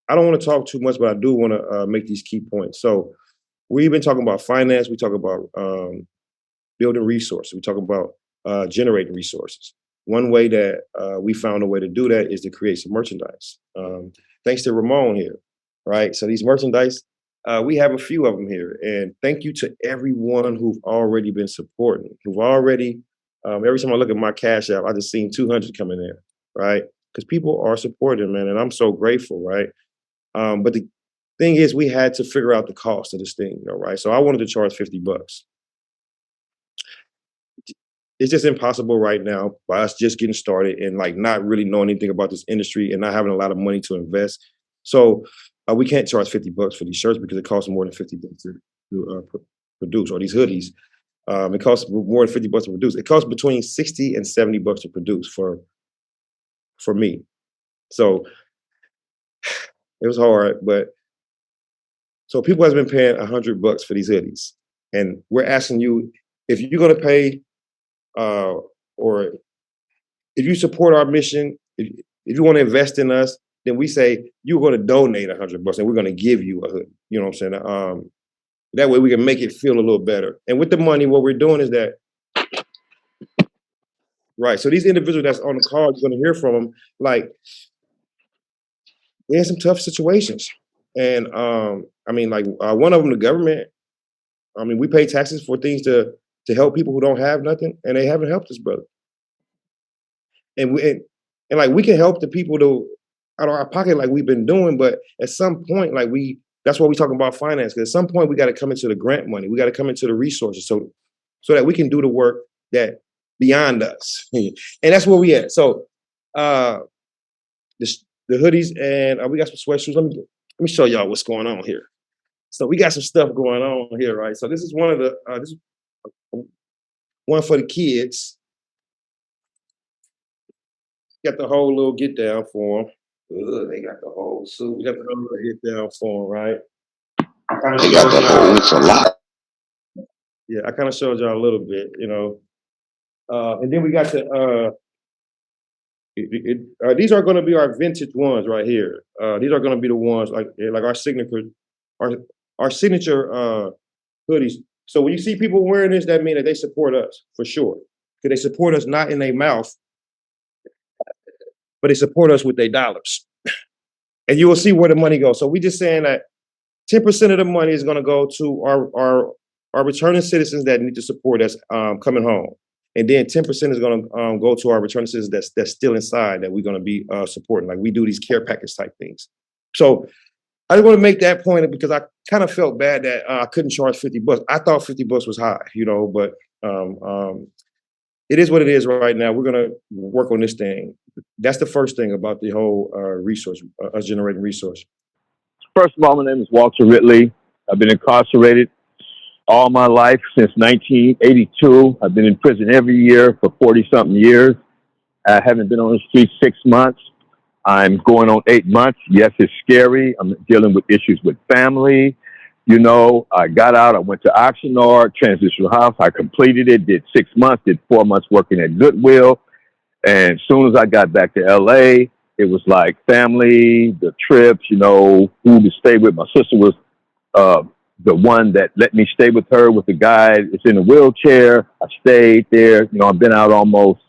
I don't want to talk too much, but I do want to make these key points. So we've been talking about finance. We talk about building resources. We talk about generating resources. One way that we found a way to do that is to create some merchandise. Thanks to Ramon here, right? So these merchandise, we have a few of them here, and thank you to everyone who've already been supporting, who've already. Every time I look at my Cash App, I just seen 200 coming in, right? Because people are supporting, man, and I'm so grateful, right? But the thing is, we had to figure out the cost of this thing, right? So I wanted to charge $50. It's just impossible right now by us just getting started and like not really knowing anything about this industry and not having a lot of money to invest. So we can't charge $50 for these shirts because it costs more than $50 to produce, or these hoodies. It costs more than $50 to produce. It costs between $60 and $70 to produce for me. So it was hard, but so people has been paying $100 for these hoodies, and we're asking you if you're going to pay, or if you support our mission, if you want to invest in us, then we say you're going to donate $100 and we're going to give you a hoodie. You know what I'm saying? That way we can make it feel a little better. And with the money, what we're doing is that, right? So these individuals that's on the call, you're going to hear from them, like they're in some tough situations. And I mean, like one of them, the government. I mean, we pay taxes for things to help people who don't have nothing, and they haven't helped us, brother. And and like we can help the people to out of our pocket, like we've been doing, but at some point, like that's why we talking about finance. Because at some point, we got to come into the grant money. We got to come into the resources, so that we can do the work that beyond us, and that's where we at. So, the hoodies, and we got some sweatshirts. Let me show y'all what's going on here. So we got some stuff going on here, right? So this is one of the this is one for the kids. Got the whole little get down for them. They got the whole suit. We got the whole little get down for them, right? They got the whole, it's a lot. Yeah, I kind of showed y'all a little bit, and then we got the these are going to be our vintage ones right here. These are going to be the ones like our signature, our signature hoodies. So when you see people wearing this, that means that they support us for sure. Because they support us not in their mouth, but they support us with their dollars. And you will see where the money goes. So we just saying that 10% of the money is going to go to our returning citizens that need to support us coming home. And then 10% is going to go to our returning citizens that's still inside that we're going to be supporting. Like we do these care package type things. So I just want to make that point because I kind of felt bad that I couldn't charge $50. I thought $50 was high, but it is what it is right now. We're going to work on this thing. That's the first thing about the whole resource, us generating resource. First of all, my name is Walter Ridley. I've been incarcerated all my life since 1982. I've been in prison every year for 40-something years. I haven't been on the street 6 months. I'm going on 8 months. Yes, it's scary. I'm dealing with issues with family. I got out. I went to Oxnard Transitional House. I completed it, did 6 months, did 4 months working at Goodwill. And as soon as I got back to LA, it was like family, the trips, who to stay with. My sister was the one that let me stay with her with the guy that's in a wheelchair. I stayed there. I've been out almost,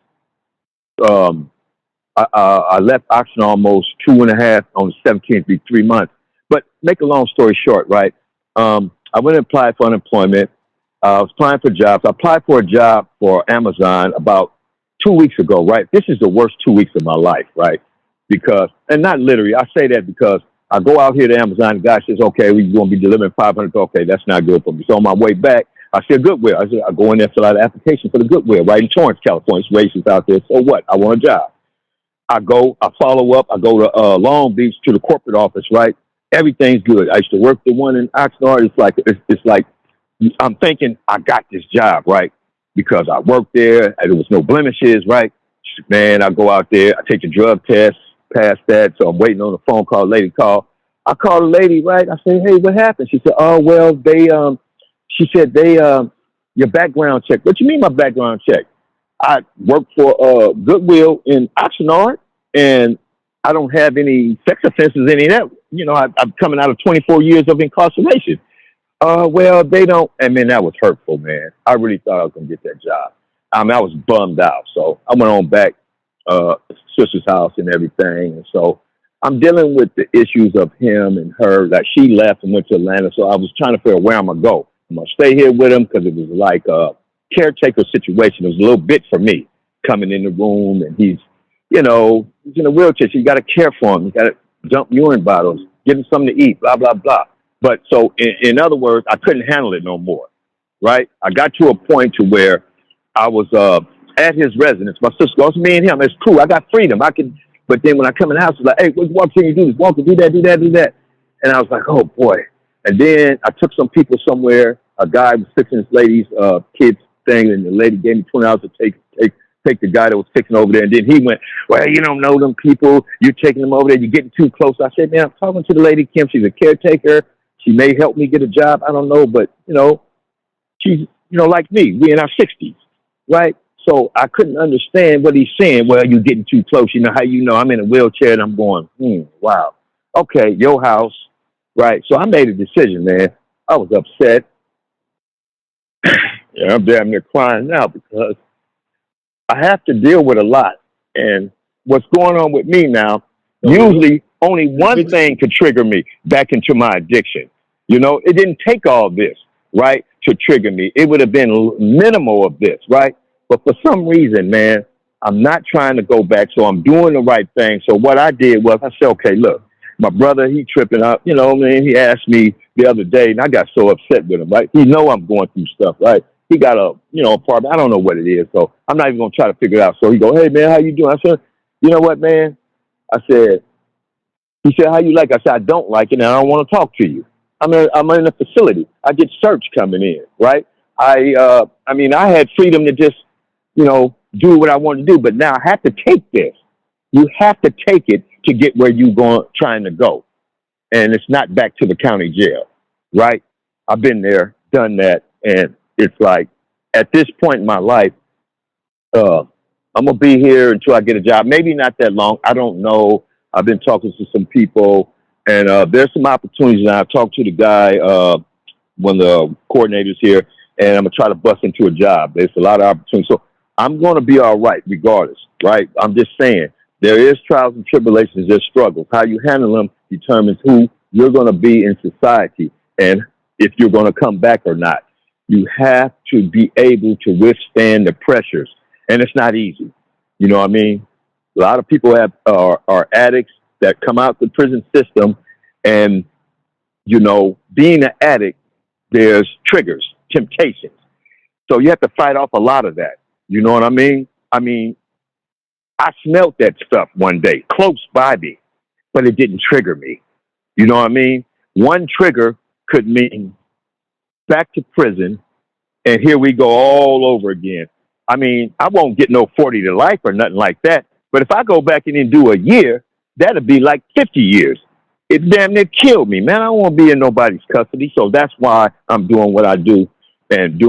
I left Oxnard almost 2.5 on the 17th, be 3 months. But make a long story short, right? I went and applied for unemployment. I was applying for jobs. I applied for a job for Amazon about 2 weeks ago, right? This is the worst 2 weeks of my life, right? Because, and not literally, I say that because I go out here to Amazon, the guy says, okay, we're going to be delivering 500. Okay, that's not good for me. So on my way back, I see a Goodwill. I go in there, fill out an application for the Goodwill, right? In Torrance, California. It's racist out there. So what? I want a job. I follow up. I go to Long Beach to the corporate office, right? Everything's good. I used to work the one in Oxnard. It's like I'm thinking I got this job, right? Because I worked there and there was no blemishes, right? Man, I go out there, I take the drug test, pass that. So I'm waiting on the phone call. Lady call. I call the lady, right? I say, hey, what happened? She said, oh, well, your background check. What you mean my background check? I work for Goodwill in Oxnard, and I don't have any sex offenses, any of that. I'm coming out of 24 years of incarceration. Well, they don't. I mean, that was hurtful, man. I really thought I was gonna get that job. I mean, I was bummed out. So I went on back, sister's house and everything. And so I'm dealing with the issues of him and her. Like she left and went to Atlanta. So I was trying to figure out where I'm gonna go. I'm gonna stay here with him because it was like a caretaker situation. It was a little bit for me coming in the room, and he's in a wheelchair. So you got to care for him. You got to dump urine bottles, give him something to eat, blah blah blah. But so, in other words, I couldn't handle it no more, right? I got to a point to where I was at his residence. My sister goes, me and him, it's cool. I got freedom. I can. But then when I come in the house, it's like, hey, what can you do? This, walk, do that, do that, do that. And I was like, oh boy. And then I took some people somewhere. A guy was fixing this lady's kids thing, and the lady gave me $20 to take the guy that was fixing over there. And then he went, well, you don't know them people. You're taking them over there. You're getting too close. I said, man, I'm talking to the lady, Kim. She's a caretaker. She may help me get a job. I don't know, but she's like me. We in our 60s, right? So I couldn't understand what he's saying. Well, you're getting too close. You know how I'm in a wheelchair and I'm going, wow. Okay, your house, right? So I made a decision, man. I was upset. Yeah, I'm damn near crying now because I have to deal with a lot. And what's going on with me now, usually only one thing could trigger me back into my addiction. It didn't take all this, right, to trigger me. It would have been minimal of this, right? But for some reason, man, I'm not trying to go back, so I'm doing the right thing. So what I did was I said, okay, look, my brother, he tripping up, man, he asked me the other day, and I got so upset with him, right? He know I'm going through stuff, right? He got a, apartment. I don't know what it is, so I'm not even going to try to figure it out. So he go, hey, man, how you doing? I said, you know what, man? He said, how you like? I said, I don't like it, and I don't want to talk to you. I'm in a facility. I get search coming in, right? I had freedom to just, do what I want to do, but now I have to take this. You have to take it to get where you're trying to go. And it's not back to the county jail, right? I've been there, done that, and it's like, at this point in my life, I'm going to be here until I get a job. Maybe not that long. I don't know. I've been talking to some people, and there's some opportunities. And I've talked to the guy, one of the coordinators here, and I'm going to try to bust into a job. There's a lot of opportunities. So I'm going to be all right regardless, right? I'm just saying there is trials and tribulations, there's struggles. How you handle them determines who you're going to be in society and if you're going to come back or not. You have to be able to withstand the pressures, and it's not easy. You know what I mean? A lot of people are addicts that come out the prison system, and being an addict, there's triggers, temptations. So you have to fight off a lot of that. You know what I mean? I smelt that stuff one day, close by me, but it didn't trigger me. You know what I mean? One trigger could mean back to prison, and here we go all over again. I won't get no 40 to life or nothing like that, but if I go back in and do a year, that'd be like 50 years. It damn near killed me, man. I don't want to be in nobody's custody, so that's why I'm doing what I do and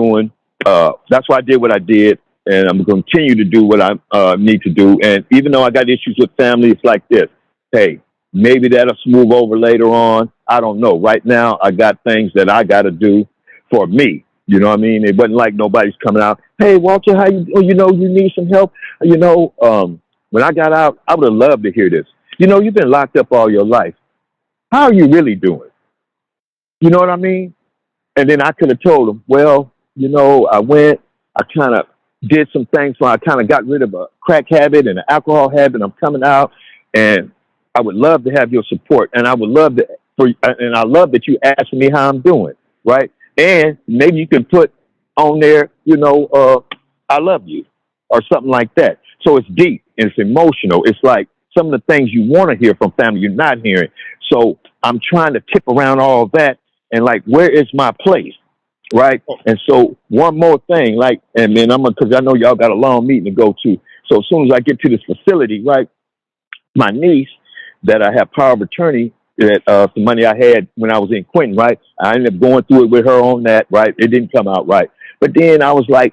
that's why I did what I did. And I'm going to continue to do what I need to do. And even though I got issues with family, it's like this. Hey, maybe that'll smooth over later on. I don't know. Right now, I got things that I got to do for me. You know what I mean? It wasn't like nobody's coming out. Hey, Walter, how you? Oh, you need some help. When I got out, I would have loved to hear this. You've been locked up all your life. How are you really doing? You know what I mean? And then I could have told them, well, I kind of did some things where I kind of got rid of a crack habit and an alcohol habit. I'm coming out, and I would love to have your support. And I would love and I love that you asked me how I'm doing, right? And maybe you can put on there, I love you or something like that. So it's deep and it's emotional. It's like some of the things you want to hear from family, you're not hearing. So I'm trying to tip around all of that and like, where is my place? Right. And so one more thing, and then because I know y'all got a long meeting to go to. So as soon as I get to this facility, right, my niece that I have power of attorney, that the money I had when I was in Quentin, right, I ended up going through it with her on that, right. It didn't come out right. But then I was like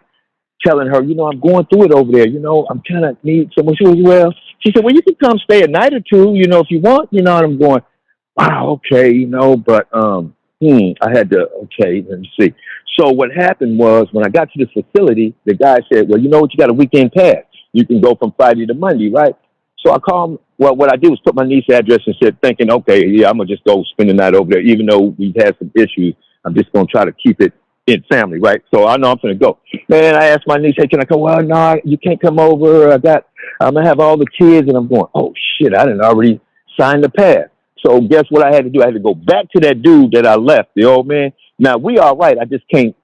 telling her, I'm going through it over there. I'm trying to need someone. She said, well, you can come stay a night or two, if you want, and I'm going, wow, okay, but I had to, okay, let me see. So what happened was when I got to the facility, the guy said, well, you know what, you got a weekend pass. You can go from Friday to Monday, right? So I called him. Well, what I did was put my niece's address and said, thinking, okay, yeah, I'm gonna just go spend the night over there, even though we've had some issues. I'm just gonna try to keep it in family, right? So I know I'm gonna go. Man, I asked my niece, hey, can I come? Well, no, you can't come over. I'm gonna have all the kids, and I'm going, oh shit, I didn't already sign the pass. So guess what I had to do? I had to go back to that dude that I left, the old man. Now we all right. I just can't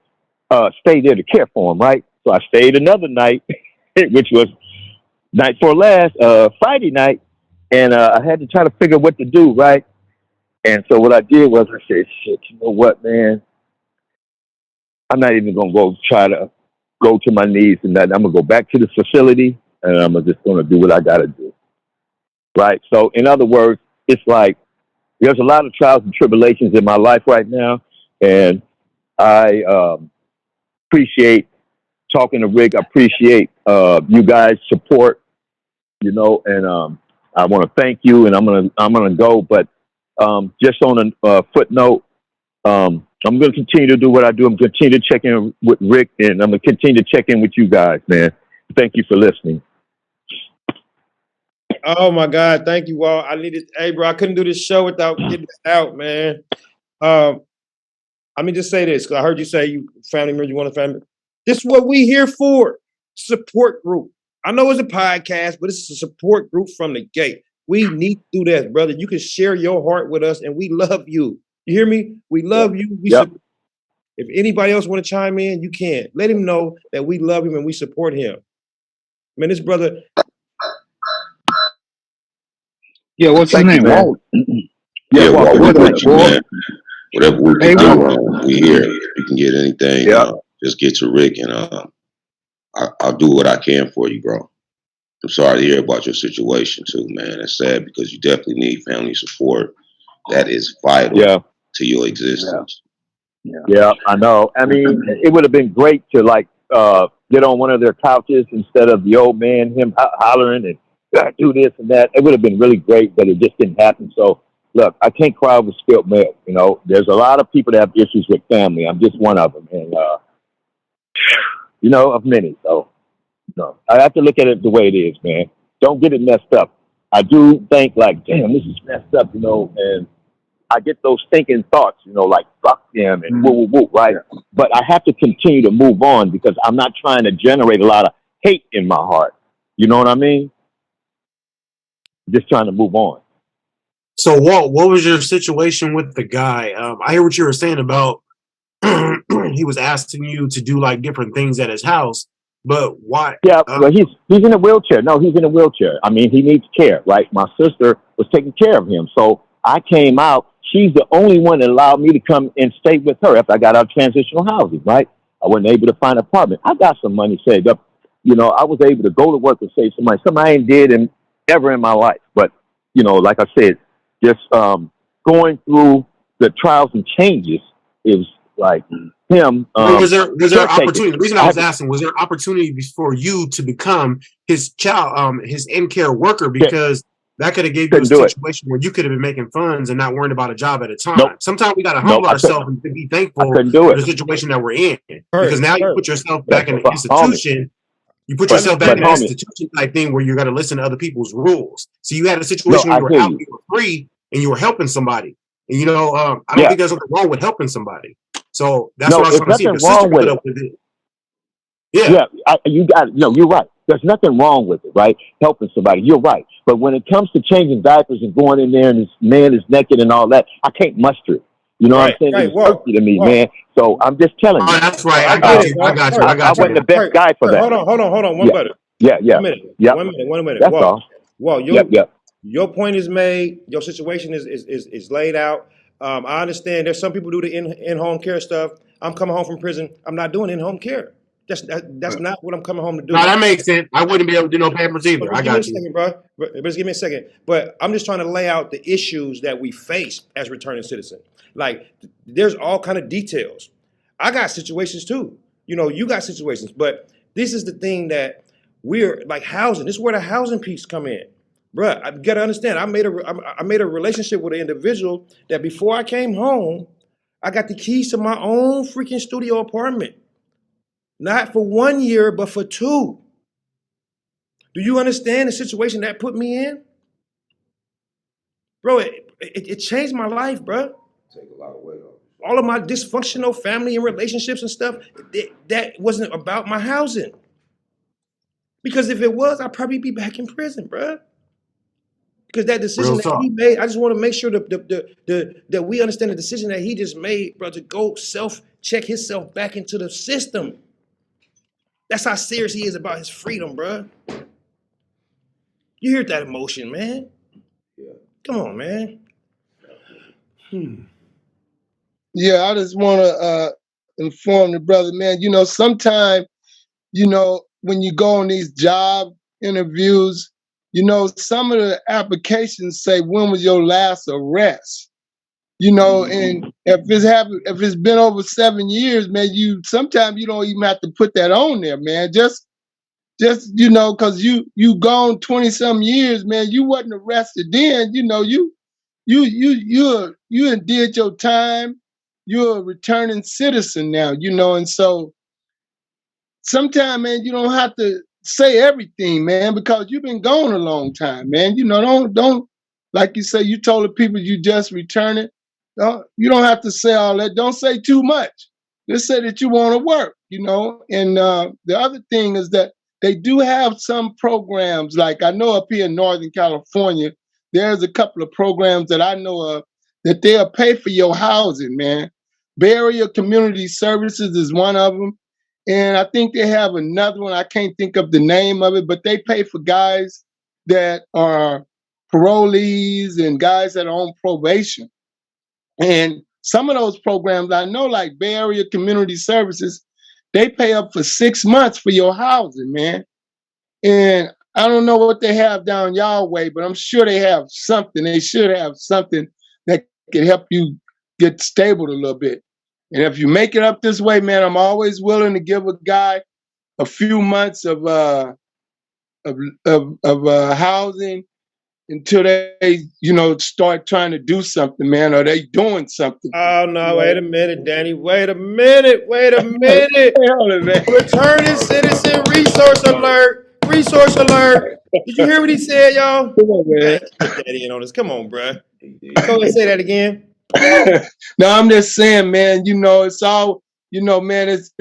stay there to care for him, right? So I stayed another night, which was night for last, Friday night, and I had to try to figure what to do, right? And so what I did was I said, shit, you know what, man? I'm not even gonna go try to go to my knees and that. I'm gonna go back to the facility and I'm just gonna do what I gotta do, right? So in other words, it's like there's a lot of trials and tribulations in my life right now, and I appreciate talking to Rick. I appreciate you guys' support, and I want to thank you. And I'm gonna go, but just on a footnote, I'm gonna continue to do what I do. I'm gonna continue to check in with Rick, and I'm gonna continue to check in with you guys, man. Thank you for listening. Oh my God, thank you, Walt. Hey, bro, I couldn't do this show without getting this out, man. Let me just say this, because I heard you say you family member, you want a family. This is what we here for. Support group. I know it's a podcast, but it's a support group from the gate. We need to do that, brother. You can share your heart with us, and we love you. You hear me? We love you. If anybody else want to chime in, you can. Let him know that we love him and we support him. Man, this brother. Yeah, what's his name? Walt. Yeah, Walt, we with you, man. Whatever we can do, we here. If you can get anything, just get to Rick, and I'll do what I can for you, bro. I'm sorry to hear about your situation too, man. It's sad because you definitely need family support. That is vital to your existence. Yeah, I know. I mean, it would have been great to get on one of their couches instead of the old man, him hollering and do this and that. It would have been really great, but it just didn't happen. So, look, I can't cry over spilt milk. There's a lot of people that have issues with family. I'm just one of them, and of many. So, I have to look at it the way it is, man. Don't get it messed up. I do think damn, this is messed up, and I get those thinking thoughts, like fuck them and woo, right? Yeah. But I have to continue to move on because I'm not trying to generate a lot of hate in my heart. You know what I mean? Just trying to move on. So, Walt, what was your situation with the guy? I hear what you were saying about he was asking you to do different things at his house, but why? Yeah, well, he's in a wheelchair. No, he's in a wheelchair. I mean, he needs care, right? My sister was taking care of him, so I came out. She's the only one that allowed me to come and stay with her after I got out of transitional housing, right? I wasn't able to find an apartment. I got some money saved up. I was able to go to work and save some money. Something I ain't did ever in my life. But, like I said, just going through the trials and changes, it was like him. Was there opportunity? The reason I was asking, was there opportunity for you to become his child, his in-care worker? Because that could have gave you a situation where you could have been making funds and not worrying about a job at a time. Sometimes we got to humble ourselves and be thankful for the situation that we're in. Because now you put yourself back in the institution. You put yourself back in an institution type thing where you got to listen to other people's rules. So you had a situation where you were out, you were free, and you were helping somebody. And I don't think there's something wrong with helping somebody. So that's what I was trying to see. If your sister put up with it. You got it. No, you're right. There's nothing wrong with it, right? Helping somebody. You're right. But when it comes to changing diapers and going in there and this man is naked and all that, I can't muster it. You know what I'm saying? It's hurtful to me, man. So I'm just telling you. That's right. I got you. I wasn't the best guy for that. Hold on. One minute. One minute. That's all. Well, your point is made. Your situation is laid out. I understand there's some people do the in-home care stuff. I'm coming home from prison. I'm not doing in-home care. That's not what I'm coming home to do. No, that makes sense. I wouldn't be able to do no Pampers either. I got you. Second, bro. Just give me a second. But I'm just trying to lay out the issues that we face as returning citizens. There's all kind of details. I got situations too. You got situations. But this is the thing that we're housing. This is where the housing piece come in. Bruh, I gotta understand. I made a relationship with an individual that before I came home, I got the keys to my own freaking studio apartment. Not for 1 year, but for 2. Do you understand the situation that put me in? Bro, it changed my life, bro. Take a lot of weight off. All of my dysfunctional family and relationships and stuff, that wasn't about my housing. Because if it was, I'd probably be back in prison, bro. Because that decision Real that talk. he made, I just want to make sure that we understand the decision that he just made, bro, to go check himself back into the system. That's how serious he is about his freedom, bro. You hear that emotion, man? Yeah. Come on, man. Yeah, I just want to inform the brother, man. You know, sometimes, you know, when you go on these job interviews, you know, some of the applications say, when was your last arrest? You know, and if it's been over 7 years, man, sometimes you don't even have to put that on there, man. Just you know, because you gone 20-some years, man. You wasn't arrested then. You know, you did your time. You're a returning citizen now, you know, and so sometimes, man, you don't have to say everything, man, because you've been gone a long time, man. You know, don't like you say, you told the people you just returning. You don't have to say all that. Don't say too much. Just say that you want to work, you know. And the other thing is that they do have some programs, like I know up here in Northern California, there's a couple of programs that I know of that they'll pay for your housing, man. Bay Area Community Services is one of them. And I think they have another one. I can't think of the name of it, but they pay for guys that are parolees and guys that are on probation. And some of those programs, I know, like Bay Area Community Services, they pay up for 6 months for your housing, man. And I don't know what they have down y'all way, but I'm sure they have something. They should have something that can help you get stable a little bit. And if you make it up this way, man, I'm always willing to give a guy a few months of housing until they, you know, start trying to do something, man, or they doing something. Oh no! Wait a minute, Danny. Wait a minute. Hold it, man. Returning citizen resource alert. Resource alert. Did you hear what he said, y'all? Come on, man. Get Daddy in on this. Come on, bruh. Go ahead, say that again. No, I'm just saying, man, you know, it's all, you know, man, it's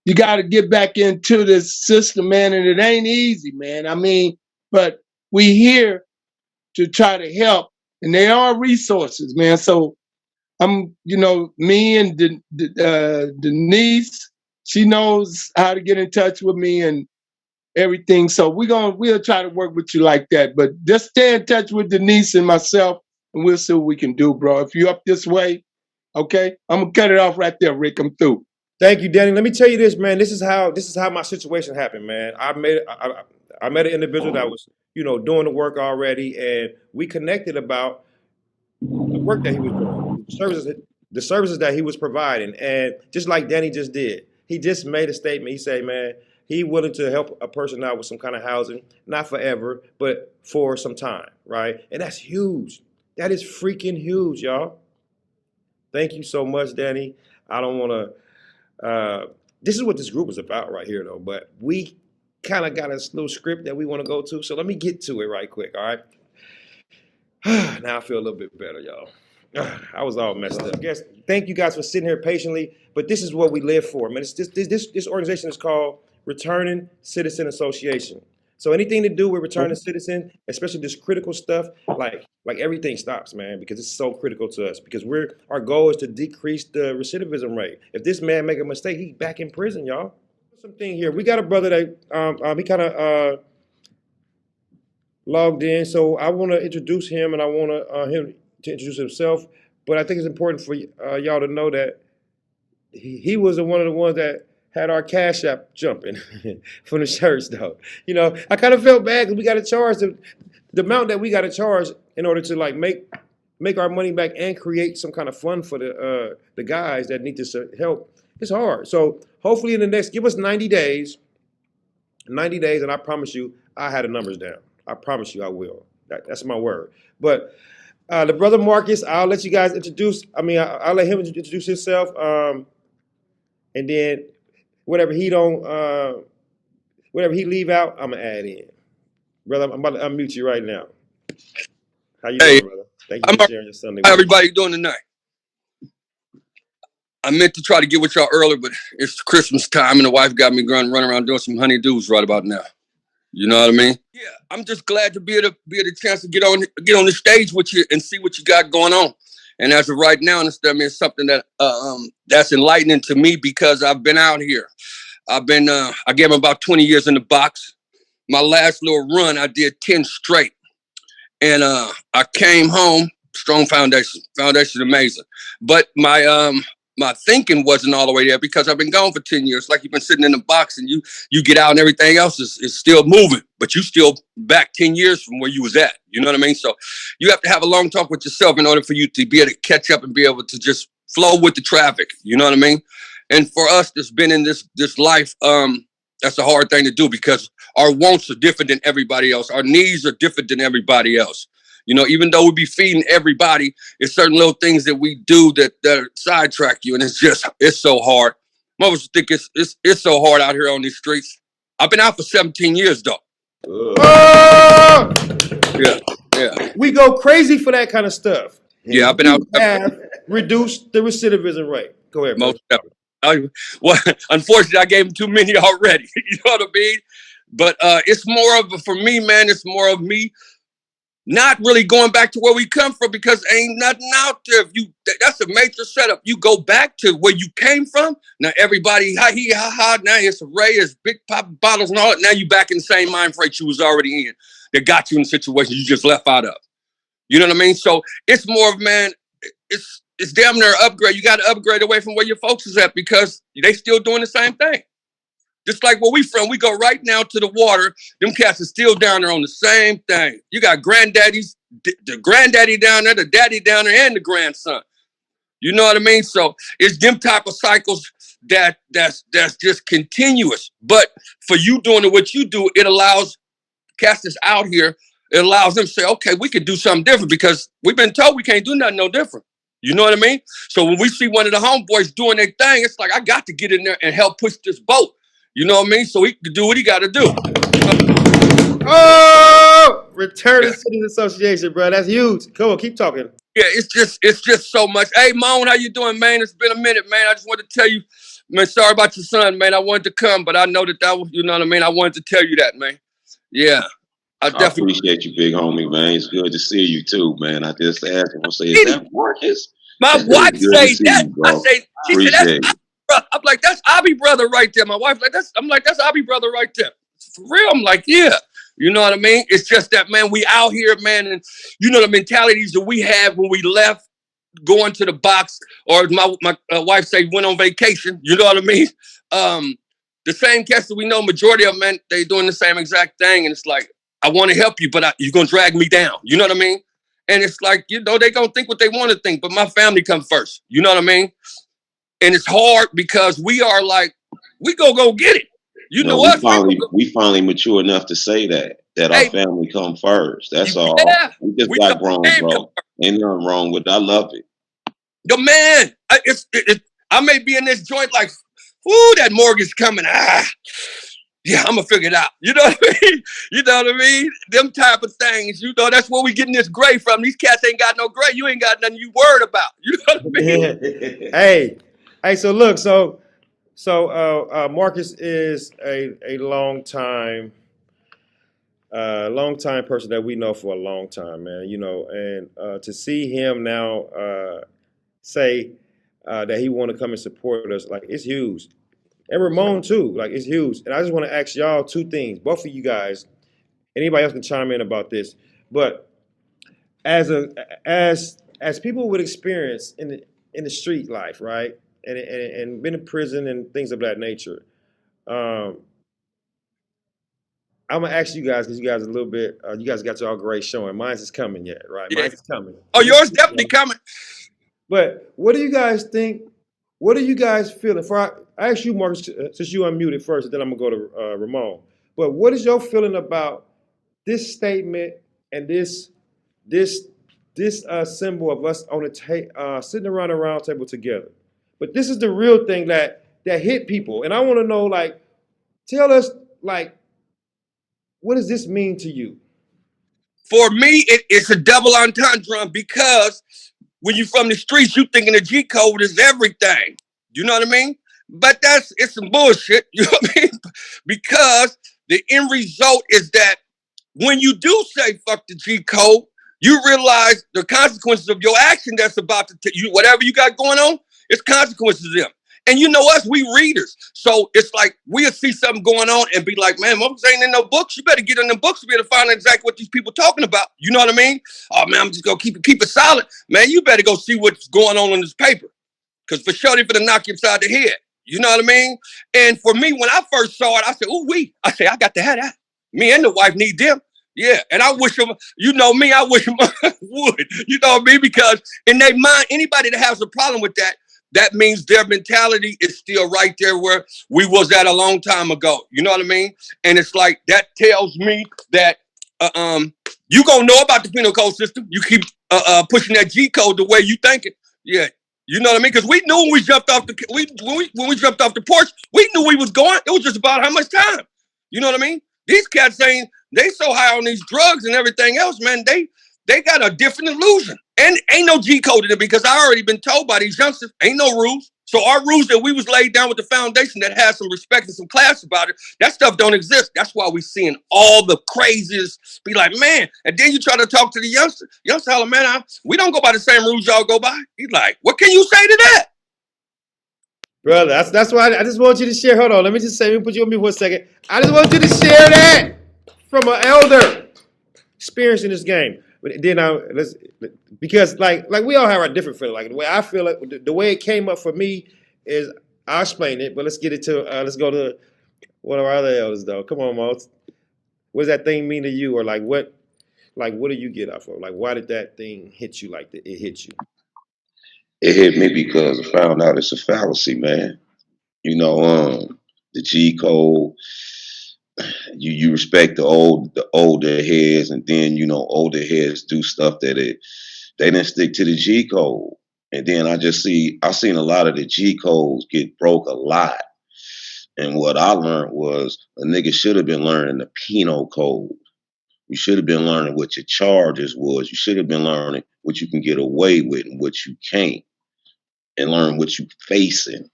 you got to get back into this system, man, and it ain't easy, man. I mean, but we here to try to help, and there are resources, man. So I'm, you know, me and Denise, she knows how to get in touch with me and everything. So we'll try to work with you like that. But just stay in touch with Denise and myself, and we'll see what we can do, bro. If you're up this way, okay, I'm gonna cut it off right there, Rick. I'm through. Thank you, Danny. Let me tell you this, man. This is how my situation happened, man. I met an individual that was, you know, doing the work already, and we connected about the work that he was doing, the services that he was providing, and just like Danny just did, he just made a statement. He said, man, he willing to help a person out with some kind of housing, not forever, but for some time, right? And that's huge. That is freaking huge, y'all. Thank you so much, Danny. I don't want to. This is what this group is about right here, though. But we kind of got a little script that we want to go to, so let me get to it right quick. All right. Now I feel a little bit better, y'all. I was all messed up. Guess. Thank you guys for sitting here patiently. But this is what we live for, man. It's this organization is called Returning Citizen Association. So anything to do with returning citizen, especially this critical stuff, like everything stops, man, because it's so critical to us. Because our goal is to decrease the recidivism rate. If this man make a mistake, he's back in prison, y'all. Something here. We got a brother that he kind of logged in, so I want to introduce him, and I want him to introduce himself. But I think it's important for y'all to know that he was one of the ones that had our Cash App jumping from the church, though. You know, I kind of felt bad because we got to charge the amount that we got to charge in order to like make our money back and create some kind of fund for the guys that need this help. It's hard. So hopefully in the next, give us 90 days, and I promise you, I had the numbers down. I promise you I will. That's my word. But the brother Marcus, I'll let you guys introduce. I mean, I'll let him introduce himself, and then whatever he leave out, I'm gonna add in. Brother, I'm about to unmute you right now. How you doing, brother? Thank you for sharing your Sunday. How everybody doing tonight? I meant to try to get with y'all earlier, but it's Christmas time, and the wife got me running around doing some honeydews right about now. You know what I mean? Yeah, I'm just glad to be at a chance to get on the stage with you and see what you got going on. And as of right now, it's something that that's enlightening to me because I've been out here. I gave him about 20 years in the box. My last little run, I did 10 straight. And I came home, strong foundation amazing. But my thinking wasn't all the way there because I've been gone for 10 years. Like you've been sitting in the box and you get out and everything else is still moving, but you still back 10 years from where you was at. You know what I mean? So you have to have a long talk with yourself in order for you to be able to catch up and be able to just flow with the traffic. You know what I mean? And for us that's been in this life, that's a hard thing to do because our wants are different than everybody else. Our needs are different than everybody else. You know, even though we be feeding everybody, it's certain little things that we do that sidetrack you. And it's so hard. I always think it's so hard out here on these streets. I've been out for 17 years though. Oh! Yeah. We go crazy for that kind of stuff. Yeah, I've been out. Have reduced the recidivism rate. Go ahead, bro. Well, unfortunately, I gave him too many already. You know what I mean? But it's more of for me, man. It's more of me not really going back to where we come from because ain't nothing out there. That's a major setup. You go back to where you came from. Now everybody, now it's Ray, it's big pop bottles and all that. Now you back in the same mind frame you was already in. That got you in a situation you just left out of. You know what I mean? So it's more of, man, it's damn near an upgrade. You got to upgrade away from where your folks is at because they still doing the same thing. Just like where we from, we go right now to the water. Them cats are still down there on the same thing. You got granddaddies, the granddaddy down there, the daddy down there, and the grandson. You know what I mean? So it's them type of cycles that's just continuous. But for you doing what you do, it allows cats that's out here, it allows them to say, okay, we could do something different because we've been told we can't do nothing no different. You know what I mean? So when we see one of the homeboys doing their thing, it's like, I got to get in there and help push this boat. You know what I mean? So he can do what he got to do. Oh, Return to Cities Association, bro. That's huge. Come on, keep talking. Yeah, it's just so much. Hey, Moan, how you doing, man? It's been a minute, man. I just wanted to tell you, man, sorry about your son, man. I wanted to come, but I know that was, you know what I mean? I wanted to tell you that, man. Yeah. I definitely appreciate you, big homie, man. It's good to see you too, man. I just asked him, I say, is that Marcus? My wife say that. She said, I'm like, that's Abby brother right there. My wife that's Abby brother right there. For real, I'm like, yeah. You know what I mean? It's just that, man, we out here, man, and you know the mentalities that we had when we left going to the box, or my wife say went on vacation. You know what I mean? The same cats that we know, majority of them, man, they doing the same exact thing, and it's like, I want to help you, but you're gonna drag me down. You know what I mean? And it's like, you know, they gonna think what they want to think, but my family come first. You know what I mean? And it's hard because we are like, we go get it. You know what? We finally mature enough to say that our family come first. That's all. We just got grown, bro. Ain't nothing wrong with it. I love it. Yo, man, I may be in this joint like, ooh, that mortgage coming. Yeah, I'm gonna figure it out. You know what I mean? You know what I mean? Them type of things. You know, that's where we getting this gray from. These cats ain't got no gray. You ain't got nothing you worried about. You know what I mean? Hey, so look, so Marcus is a long time person that we know for a long time, man. You know, and to see him now say that he want to come and support us, like, it's huge. And Ramon too, like, it's huge. And I just want to ask y'all two things, both of you guys. Anybody else can chime in about this, but as people with experience in the street life, right, and been in prison and things of that nature, I'm gonna ask you guys because you guys a little bit, you guys got y'all gray showing. Mine's is coming yet, right? Yeah. Mine's is coming. Oh, yours definitely coming. But what do you guys think? What are you guys feeling? I asked you, Marcus, since you unmuted first, and then I'm gonna go to Ramon. But what is your feeling about this statement and this symbol of us on a sitting around a round table together. But this is the real thing that hit people, and I want to know, like, tell us, like, what does this mean to you? For me, it's a double entendre because when you're from the streets, you thinking the G code is everything. You know what I mean? But it's some bullshit. You know what I mean? Because the end result is that when you do say fuck the G code, you realize the consequences of your action that's about to you, whatever you got going on, it's consequences of them. And you know us, we readers. So it's like we'll see something going on and be like, man, motherfuckers ain't in no books. You better get in the books to be able to find out exactly what these people talking about. You know what I mean? Oh man, I'm just gonna keep it solid. Man, you better go see what's going on in this paper. Cause for sure they finna knock you upside the head. You know what I mean? And for me, when I first saw it, I said, ooh wee. I said, I got to have that. Me and the wife need them. Yeah, and I wish them, you know me, I wish them would. You know what I mean? Because in their mind, anybody that has a problem with that, that means their mentality is still right there where we was at a long time ago. You know what I mean? And it's like, that tells me that you gonna know about the penal code system. You keep pushing that G code the way you think it. Yeah, you know what I mean? Because we knew when we jumped off when we jumped off the porch, we knew we was going. It was just about how much time. You know what I mean? These cats saying they so high on these drugs and everything else, man. They got a different illusion. And ain't no G code in it because I already been told by these youngsters, ain't no rules. So our rules that we was laid down with the foundation that has some respect and some class about it, that stuff don't exist. That's why we seeing all the crazies be like, man. And then you try to talk to the youngster. Youngster holler, man, we don't go by the same rules y'all go by. He's like, what can you say to that? Brother, that's why I just want you to share. Hold on, let me put you on mute for a second. I just want you to share that from an elder experiencing this game. But then because like we all have our different feeling. Like the way I feel it, the way it came up for me is, I'll explain it. But let's get it to let's go to one of our other elders though. Come on, Mo. What does that thing mean to you, or what do you get off of? Like, why did that thing hit you like that? It hit you. It hit me because I found out it's a fallacy, man. You know, the G code. You respect the older heads, and then older heads do stuff that they didn't stick to the G code. And then I seen a lot of the G codes get broke a lot. And what I learned was a nigga should have been learning the penal code. You should have been learning what your charges was. You should have been learning what you can get away with and what you can't, and learn what you facing.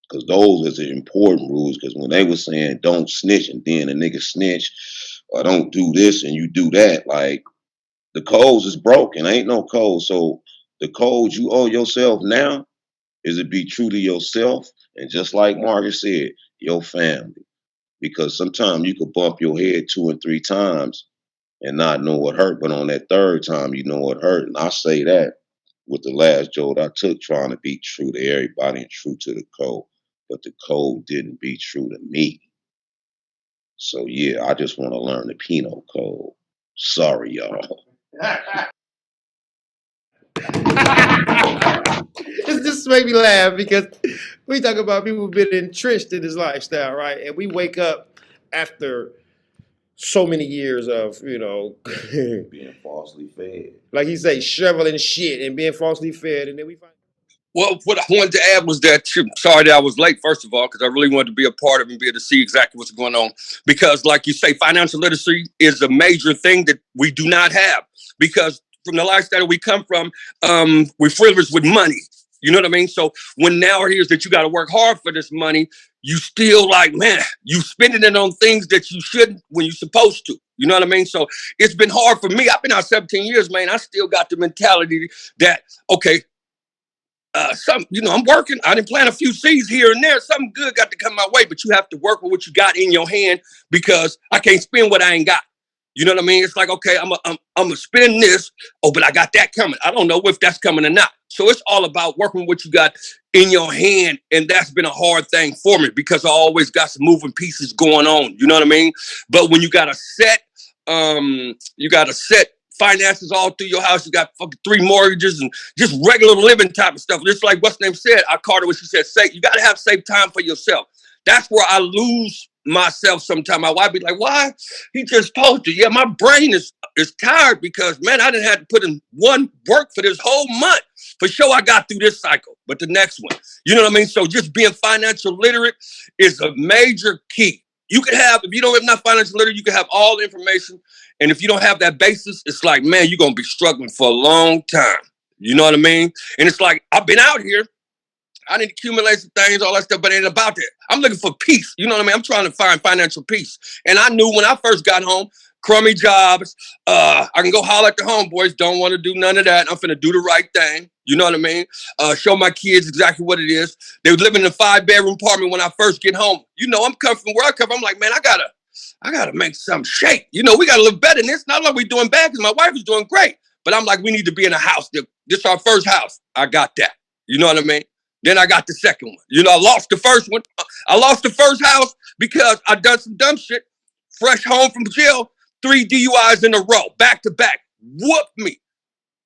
Because those are the important rules. Because when they were saying don't snitch and then a nigga snitch, or don't do this and you do that, like, the codes is broken. Ain't no code. So the code you owe yourself now is to be true to yourself. And just like Margaret said, your family. Because sometimes you could bump your head 2 and 3 times and not know what hurt. But on that third time, you know what hurt. And I say that with the last jolt I took, trying to be true to everybody and true to the code. But the code didn't be true to me. So yeah, I just want to learn the penal code. Sorry, y'all. This just make me laugh because we talk about people been entrenched in this lifestyle, right? And we wake up after so many years of, being falsely fed. Like he say, shoveling shit and being falsely fed, and then we find. Well, what I wanted to add was that, sorry that I was late, first of all, because I really wanted to be a part of it and be able to see exactly what's going on. Because like you say, financial literacy is a major thing that we do not have. Because from the lifestyle we come from, we're frivolous with money. You know what I mean? So when now it is that you got to work hard for this money, you still like, man, you spending it on things that you shouldn't when you're supposed to. You know what I mean? So it's been hard for me. I've been out 17 years, man. I still got the mentality that, okay, I'm working. I didn't plant a few seeds here and there. Something good got to come my way, but you have to work with what you got in your hand because I can't spend what I ain't got. You know what I mean? It's like, okay, I'm gonna spend this. Oh, but I got that coming. I don't know if that's coming or not. So it's all about working with what you got in your hand. And that's been a hard thing for me because I always got some moving pieces going on. You know what I mean? But when you got to set finances all through your house. You got fucking 3 mortgages and just regular living type of stuff. Just like what's name said, I caught her when she said, safe. You got to have safe time for yourself. That's where I lose myself sometimes. My wife be like, why? He just told you. Yeah, my brain is tired because, man, I didn't have to put in one work for this whole month. For sure, I got through this cycle, but the next one, you know what I mean? So just being financial literate is a major key. You can have, if you're not financial literate, you can have all the information. And if you don't have that basis, it's like, man, you're going to be struggling for a long time. You know what I mean? And it's like, I've been out here. I need to accumulate some things, all that stuff, but it ain't about that. I'm looking for peace. You know what I mean? I'm trying to find financial peace. And I knew when I first got home, crummy jobs, I can go holler at the homeboys, don't want to do none of that. I'm finna do the right thing. You know what I mean? Show my kids exactly what it is. They was living in a 5-bedroom apartment when I first get home. You know, I'm coming from where I come from. I'm like, man, I gotta make some shake. You know, we gotta live better than this. Not like we doing bad because my wife is doing great. But I'm like, we need to be in a house. This is our first house. I got that. You know what I mean? Then I got the second one. You know, I lost the first one. I lost the first house because I done some dumb shit. Fresh home from jail, 3 DUIs in a row, back to back. Whooped me.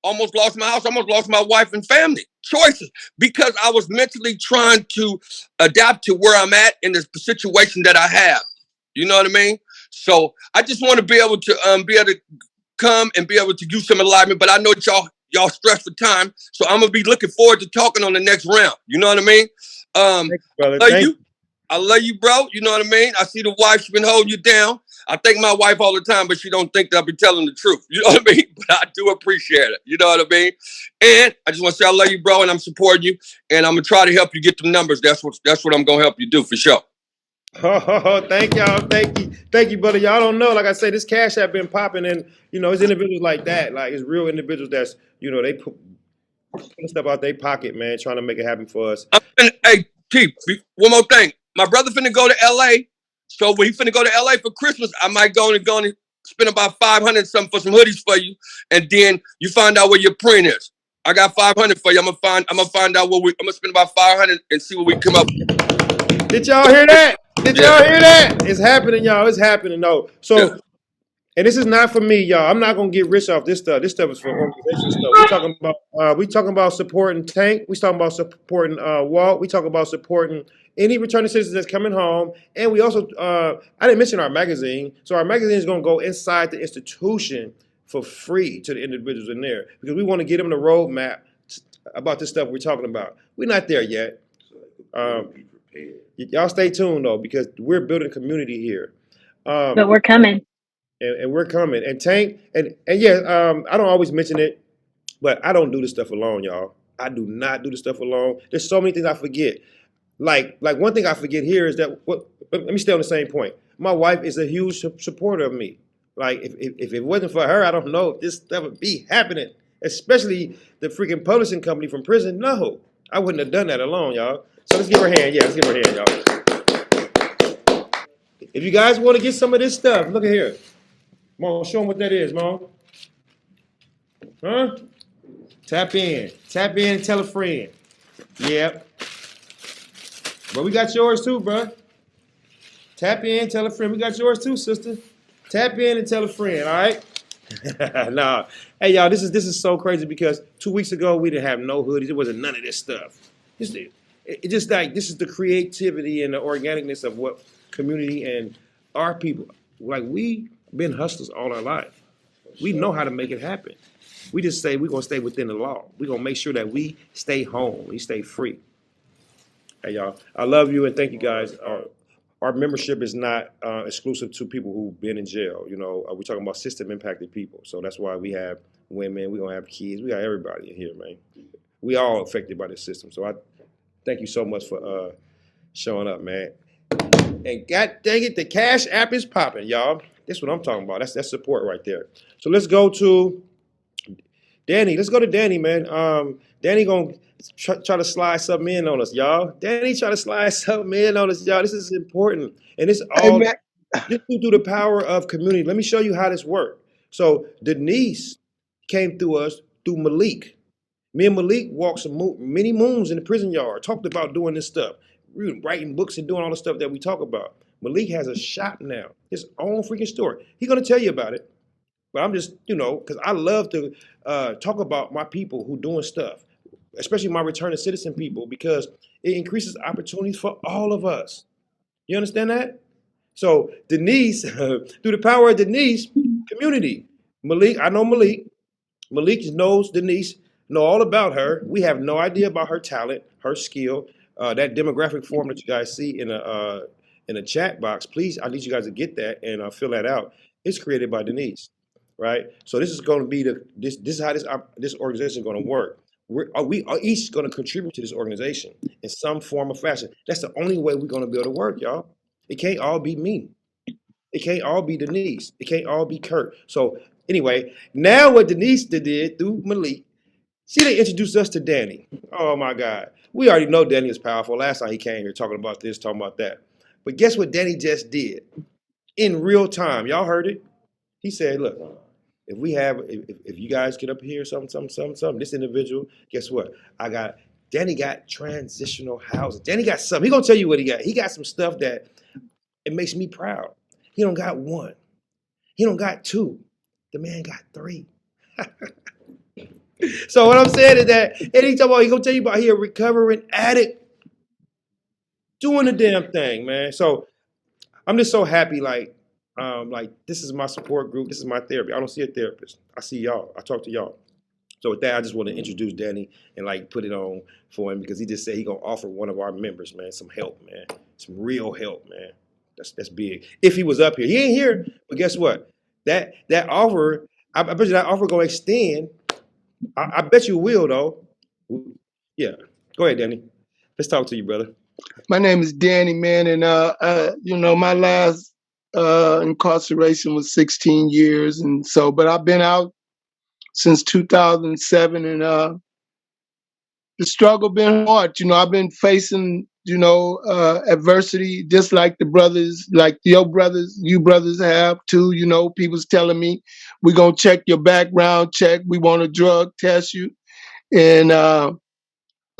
Almost lost my house, almost lost my wife and family. Choices. Because I was mentally trying to adapt to where I'm at in this situation that I have. You know what I mean? So I just want to be able to come and be able to do some enlightenment. But I know y'all stressed for time, so I'm gonna be looking forward to talking on the next round. You know what I mean? I love you, bro. You know what I mean? I see the wife's been holding you down. I thank my wife all the time, but she don't think that I be telling the truth. You know what I mean? But I do appreciate it. You know what I mean? And I just want to say I love you, bro, and I'm supporting you, and I'm gonna try to help you get the numbers. That's what I'm gonna help you do for sure. Oh, thank y'all. Thank you, brother. Y'all don't know. Like I say, this Cash App been popping, and you know, it's individuals like that. Like it's real individuals that's, you know, they put stuff out their pocket, man, trying to make it happen for us. Hey, Chief, one more thing. My brother finna go to LA. So when he finna go to LA for Christmas, I might go and spend about 500 something for some hoodies for you, and then you find out where your print is. I got 500 for you. I'm gonna find out I'm gonna spend about 500 and see what we come up with. Did y'all hear that? Y'all hear that? It's happening, y'all. It's happening, though. So, and this is not for me, y'all. I'm not gonna get rich off this stuff. This stuff is for organization stuff. We talking about supporting Tank. We talking about supporting Walt. We talking about supporting any returning citizens that's coming home. And we also, I didn't mention our magazine. So our magazine is gonna go inside the institution for free to the individuals in there because we want to get them the roadmap about this stuff we're talking about. We're not there yet. Y'all stay tuned though, because we're building a community here. But we're coming. And we're coming. And Tank, and yeah, I don't always mention it, but I don't do this stuff alone, y'all. I do not do this stuff alone. There's so many things I forget. Like one thing I forget here is that let me stay on the same point. My wife is a huge supporter of me. Like if it wasn't for her, I don't know if this stuff would be happening. Especially the freaking publishing company from prison. No, I wouldn't have done that alone, y'all. So let's give her a hand. Yeah, let's give her a hand, y'all. If you guys want to get some of this stuff, look at here. Mom, show them what that is, Mom. Huh? Tap in and tell a friend. Yep. But we got yours too, bro. Tap in, tell a friend. We got yours too, sister. Tap in and tell a friend, all right? Nah. Hey, y'all, this is so crazy because 2 weeks ago, we didn't have no hoodies. It wasn't none of this stuff. It just like, this is the creativity and the organicness of what community and our people, like we been hustlers all our life. We know how to make it happen. We just say we're going to stay within the law. We're going to make sure that we stay home. We stay free. Hey, y'all, I love you and thank you guys. Our membership is not exclusive to people who've been in jail. You know, we're talking about system impacted people. So that's why we have women, we're going to have kids. We got everybody in here, man. We all affected by this system. So I thank you so much for showing up, man. And God dang it, the Cash App is popping, y'all. That's what I'm talking about. That's support right there. So let's go to Danny. Let's go to Danny, man. Danny gonna try to slide something in on us, y'all. Danny try to slide something in on us, y'all. This is important. And it's all just through the power of community. Let me show you how this works. So Denise came through us through Malik. Me and Malik walked many moons in the prison yard, talked about doing this stuff, writing books and doing all the stuff that we talk about. Malik has a shop now, his own freaking store. He's going to tell you about it. But I'm just, you know, because I love to talk about my people who doing stuff, especially my returning citizen people, because it increases opportunities for all of us. You understand that? So Denise, through the power of Denise, community. Malik, I know Malik. Malik knows Denise, know all about her. We have no idea about her talent, her skill. That demographic form that you guys see in a chat box, please, I need you guys to get that and fill that out. It's created by Denise, right? So this is going to be this is how this organization is going to work. We are each going to contribute to this organization in some form or fashion. That's the only way we're going to be able to work, y'all. It can't all be me. It can't all be Denise. It can't all be Kurt. So anyway, now what Denise did through Malik, see, they introduced us to Danny. Oh my God. We already know Danny is powerful. Last time he came here talking about this, talking about that. But guess what Danny just did? In real time. Y'all heard it. He said, look, if you guys get up here, something, this individual, guess what? Danny got transitional housing. Danny got something. He gonna tell you what he got. He got some stuff that it makes me proud. He don't got one. He don't got two. The man got three. So what I'm saying is that anytime he gonna tell you about he a recovering addict doing the damn thing, man. So I'm just so happy, like this is my support group. This is my therapy. I don't see a therapist. I see y'all. I talk to y'all. So with that, I just want to introduce Danny and like put it on for him because he just said he gonna offer one of our members, man, some help, man, some real help, man. That's big. If he was up here, he ain't here. But guess what? That offer, I bet you that offer gonna extend. I bet you will though. Yeah. Go ahead, Danny. Let's talk to you, brother. My name is Danny, man, and my last incarceration was 16 years, and so, but I've been out since 2007, and the struggle been hard. I've been facing, adversity, just like the brothers, like you brothers have too. People's telling me, we're gonna check your background check, we want to drug test you, and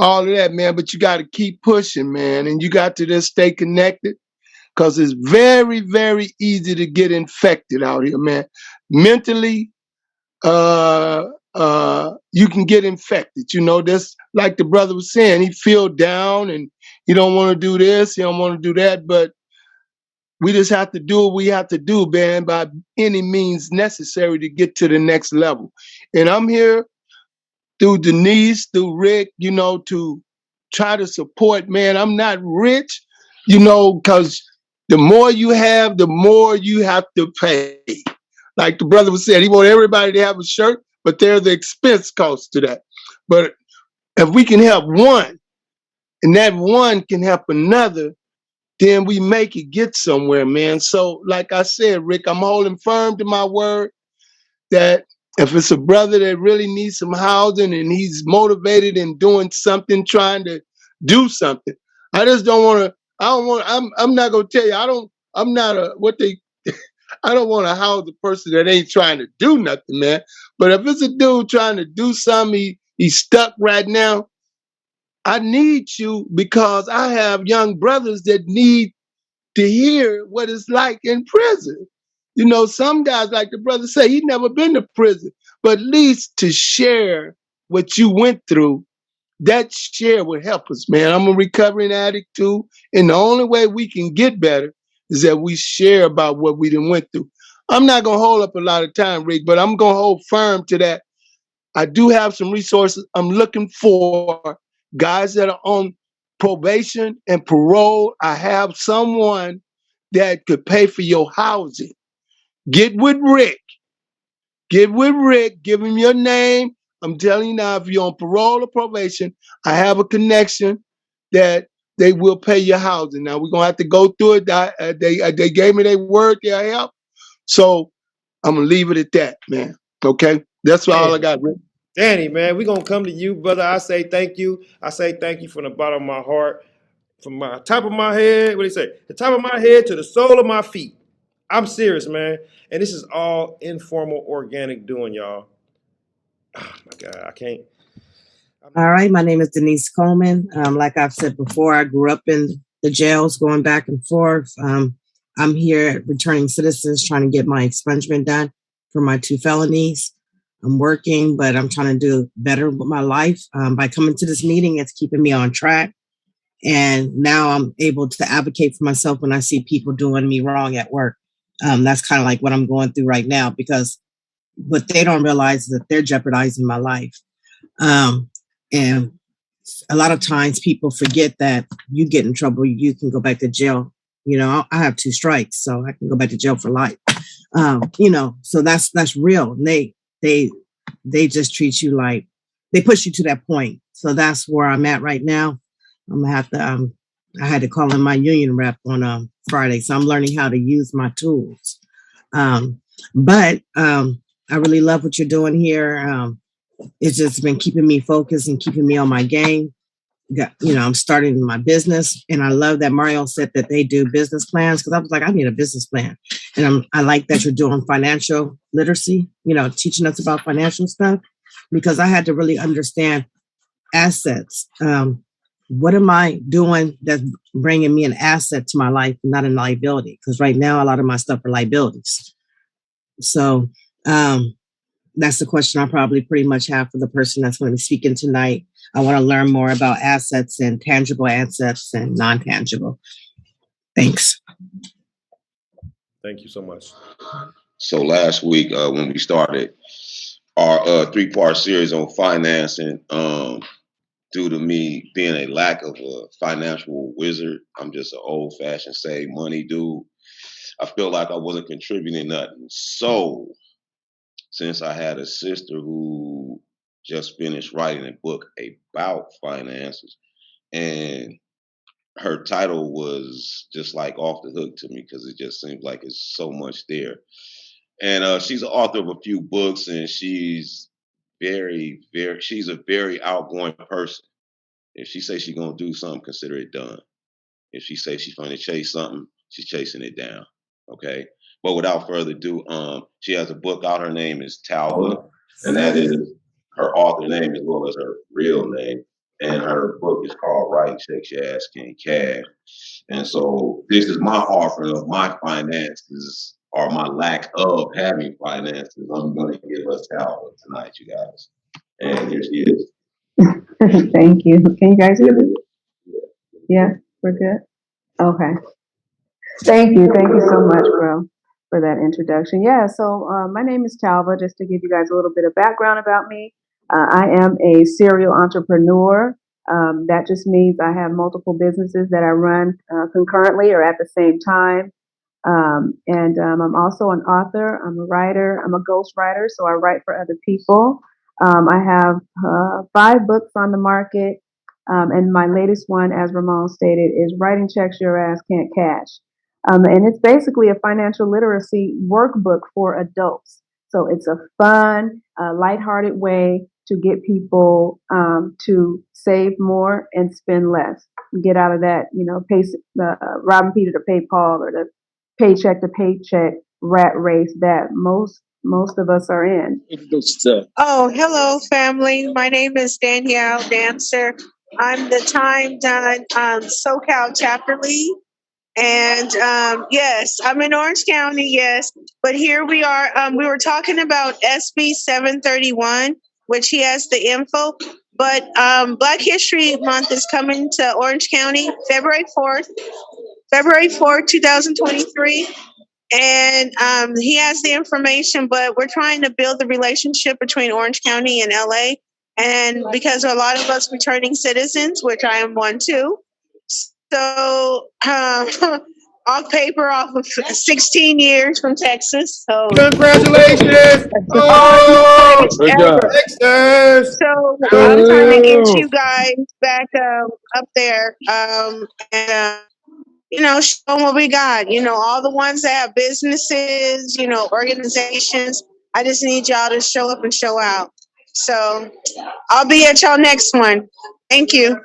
all of that, man. But you got to keep pushing, man, and you got to just stay connected, because it's very, very easy to get infected out here, man. Mentally, you can get infected. That's like the brother was saying. He feel down and he don't want to do this, he don't want to do that, but we just have to do what we have to do, man, by any means necessary to get to the next level. And I'm here through Denise, through Rick, to try to support, man. I'm not rich, because the more you have, the more you have to pay. Like the brother was saying, he want everybody to have a shirt, but there's the expense cost to that. But if we can help one, and that one can help another, then we make it get somewhere, man. So like I said, Rick, I'm holding firm to my word that if it's a brother that really needs some housing and he's motivated and doing something, trying to do something, I just don't want to, I'm not going to tell you, I don't want to house a person that ain't trying to do nothing, man. But if it's a dude trying to do something, he's stuck right now, I need you, because I have young brothers that need to hear what it's like in prison. Some guys, like the brother say, he never been to prison, but at least to share what you went through, that share would help us, man. I'm a recovering addict too, and the only way we can get better is that we share about what we done went through. I'm not gonna hold up a lot of time, Rick, but I'm gonna hold firm to that. I do have some resources. I'm looking for guys that are on probation and parole. I have someone that could pay for your housing. Get with Rick. Give him your name. I'm telling you now, if you're on parole or probation, I have a connection that they will pay your housing. Now, we're going to have to go through it. They gave me their word, their help. So I'm going to leave it at that, man. Okay? That's all I got, Rick. Danny, man, we're going to come to you, brother. I say thank you. I say thank you from the bottom of my heart, from my top of my head. What do you say? The top of my head to the sole of my feet. I'm serious, man. And this is all informal, organic doing, y'all. Oh, my God. I can't. All right. My name is Denise Coleman. Like I've said before, I grew up in the jails going back and forth. I'm here at Returning Citizens trying to get my expungement done for my 2 felonies. I'm working, but I'm trying to do better with my life. By coming to this meeting, it's keeping me on track. And now I'm able to advocate for myself when I see people doing me wrong at work. That's kind of like what I'm going through right now, because what they don't realize is that they're jeopardizing my life. And a lot of times people forget that you get in trouble, you can go back to jail. I have 2 strikes, so I can go back to jail for life. So that's real. And they just treat you like, they push you to that point. So that's where I'm at right now. I'm gonna have to, I had to call in my union rep on Friday. So I'm learning how to use my tools. But I really love what you're doing here. It's just been keeping me focused and keeping me on my game. I'm starting my business, and I love that Mario said that they do business plans, because I was like, I need a business plan. And I like that you're doing financial literacy, teaching us about financial stuff, because I had to really understand assets. What am I doing that's bringing me an asset to my life, not a liability? Because right now, a lot of my stuff are liabilities. So that's the question I probably pretty much have for the person that's going to be speaking tonight. I want to learn more about assets and tangible assets and non-tangible. Thanks. Thank you so much. So last week, when we started our 3-part series on financing, due to me being a lack of a financial wizard, I'm just an old-fashioned save money dude. I feel like I wasn't contributing nothing. So since I had a sister who just finished writing a book about finances, and her title was just like off the hook to me, because it just seems like it's so much there. And she's an author of a few books, and she's she's a very outgoing person. If she says she's gonna do something, consider it done. If she says she's gonna chase something, she's chasing it down. Okay. But without further ado, she has a book out. Her name is Talva, and that is her author name as well as her real name. And her book is called Writing Checks Your Ass Can't Cash. And so this is my offering of my finances, or my lack of having finances. I'm going to give us Talva tonight, you guys. And here she is. Thank you. Can you guys hear me? Yeah, we're good. Okay. Thank you. Thank you so much, bro, for that introduction. Yeah, so my name is Talva, just to give you guys a little bit of background about me. I am a serial entrepreneur. That just means I have multiple businesses that I run concurrently or at the same time. And I'm also an author. I'm a writer. I'm a ghostwriter, so I write for other people. I have 5 books on the market. And my latest one, as Ramon stated, is Writing Checks Your Ass Can't Cash. And it's basically a financial literacy workbook for adults. So it's a fun, lighthearted way to get people to save more and spend less. Get out of that, robbing Peter to pay Paul, or the paycheck to paycheck rat race that most of us are in. Oh, hello, family. My name is Danielle Dancer. I'm the Time Done SoCal chapter lead. And yes, I'm in Orange County, yes. But here we are. We were talking about SB 731, which he has the info. But Black History Month is coming to Orange County February 4th, 2023. And he has the information, but we're trying to build the relationship between Orange County and LA. And because a lot of us returning citizens, which I am one too. So off paper, off of 16 years from Texas. So congratulations! Oh, good job. Texas! So I'm trying to get you guys back up there. Show them what we got. All the ones that have businesses, organizations. I just need y'all to show up and show out. So I'll be at y'all next one. Thank you.